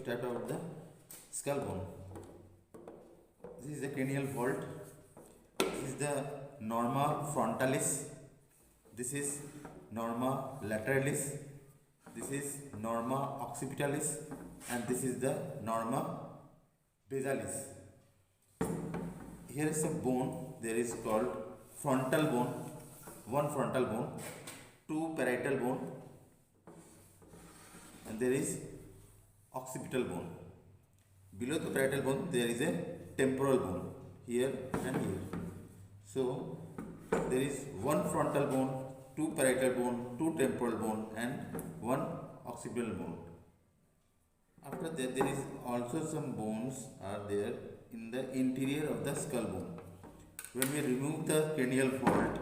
Start out the skull bone. This is the cranial vault. This is the norma frontalis. This is norma lateralis. This is norma occipitalis, and this is the norma basalis. Here is a bone. There is called frontal bone. One frontal bone, two parietal bone, and there is occipital bone. Below the parietal bone there is a temporal bone here and here. So there is one frontal bone, two parietal bone, two temporal bone, and one occipital bone. After that there is also some bones are there in the interior of the skull bone. When we remove the cranial vault,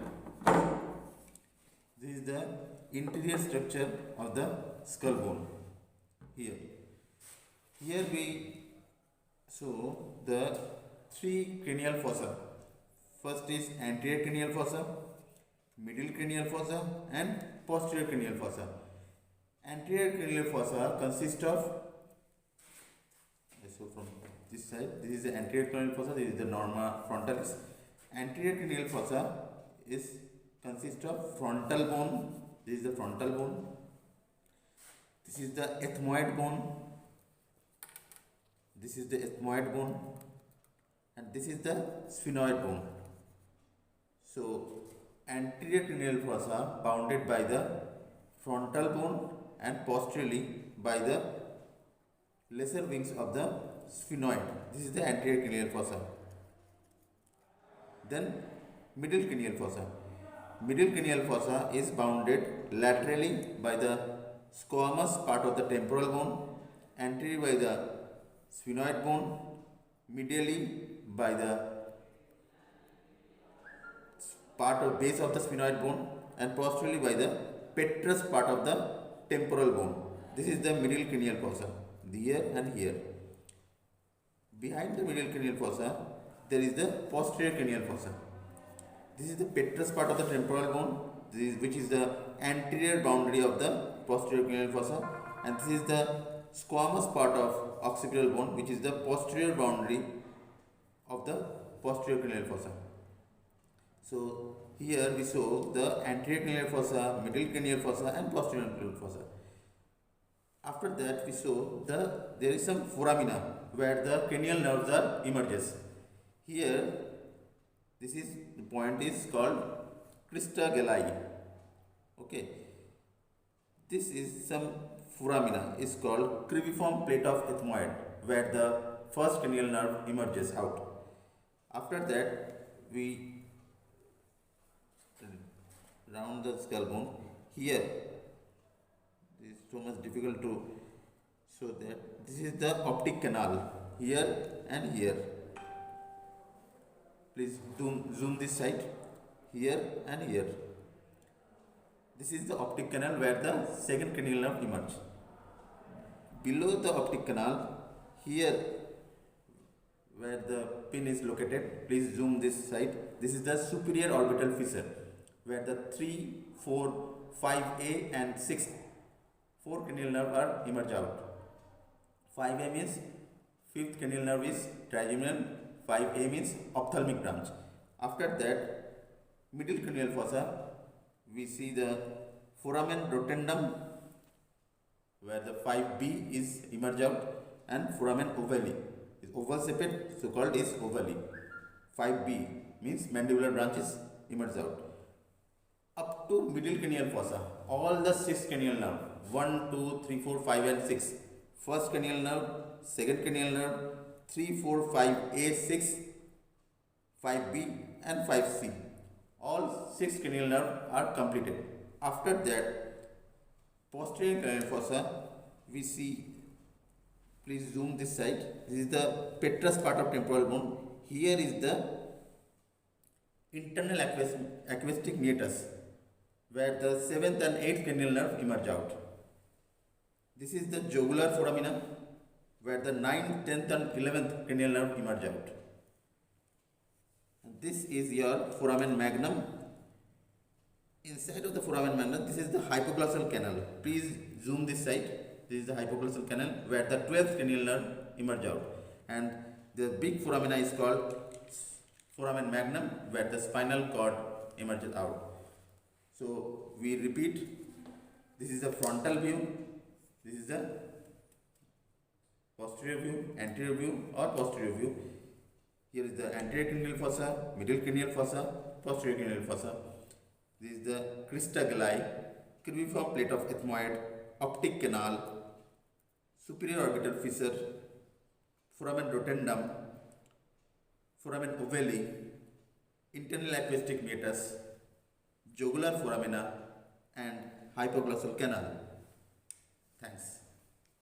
this is the interior structure of the skull bone. Here we show the three cranial fossa. First is anterior cranial fossa, middle cranial fossa, and posterior cranial fossa. Anterior cranial fossa consists of, so from this side, this is the anterior cranial fossa, this is the norma frontalis. Anterior cranial fossa consists of frontal bone, this is the frontal bone, this is the ethmoid bone, this is the ethmoid bone, and this is the sphenoid bone. So anterior cranial fossa bounded by the frontal bone and posteriorly by the lesser wings of the sphenoid. This is the anterior cranial fossa. Then middle cranial fossa. Middle cranial fossa is bounded laterally by the squamous part of the temporal bone, anterior by the sphenoid bone, medially by the part of base of the sphenoid bone, and posteriorly by the petrous part of the temporal bone. This is the middle cranial fossa, here and here. Behind the middle cranial fossa there is the posterior cranial fossa. This is the petrous part of the temporal bone, which is the anterior boundary of the posterior cranial fossa, and this is the squamous part of occipital bone, which is the posterior boundary of the posterior cranial fossa. So here we show the anterior cranial fossa, middle cranial fossa, and posterior cranial fossa. After that we show there is some foramina where the cranial nerves are emerges. Here this is the point is called crista galli. Okay, this is some foramina is called cribriform plate of ethmoid where the first cranial nerve emerges out. After that we round the skull bone. Here this is so much difficult to show that this is the optic canal here and here. Please zoom this side, here and here. This is the optic canal where the second cranial nerve emerges. Below the optic canal, here where the pin is located, please zoom this side. This is the superior orbital fissure where the 3, 4, 5A and 6 4 cranial nerve are emerge out. 5A means fifth cranial nerve is trigeminal, 5A means ophthalmic branch. After that, middle cranial fossa, we see the foramen rotundum where the 5B is emerge out, and foramen ovale is oval shaped, so called is ovale. 5B means mandibular branches emerge out. Up to middle cranial fossa, all the 6 cranial nerve 1, 2, 3, 4, 5 and 6. First cranial nerve, second cranial nerve, 3, 4, 5A, 6, 5B and 5C. All 6 cranial nerve are completed. After that, posterior cranial fossa, we see, please zoom this side. This is the petrous part of temporal bone. Here is the internal aquistic meatus where the 7th and 8th cranial nerve emerge out. This is the jugular foramina where the 9th, 10th and 11th cranial nerve emerge out. And this is your foramen magnum. Inside of the foramen magnum, this is the hypoglossal canal. Please zoom this side. This is the hypoglossal canal where the 12th cranial nerve emerge out. And the big foramina is called foramen magnum where the spinal cord emerges out. So we repeat, this is the frontal view, this is the posterior view, anterior view or posterior view. Here is the anterior cranial fossa, middle cranial fossa, posterior cranial fossa. This is the crista galli, cribriform plate of ethmoid, optic canal, superior orbital fissure, foramen rotundum, foramen ovale, internal aquatic meatus, jugular foramina and hypoglossal canal. Thanks.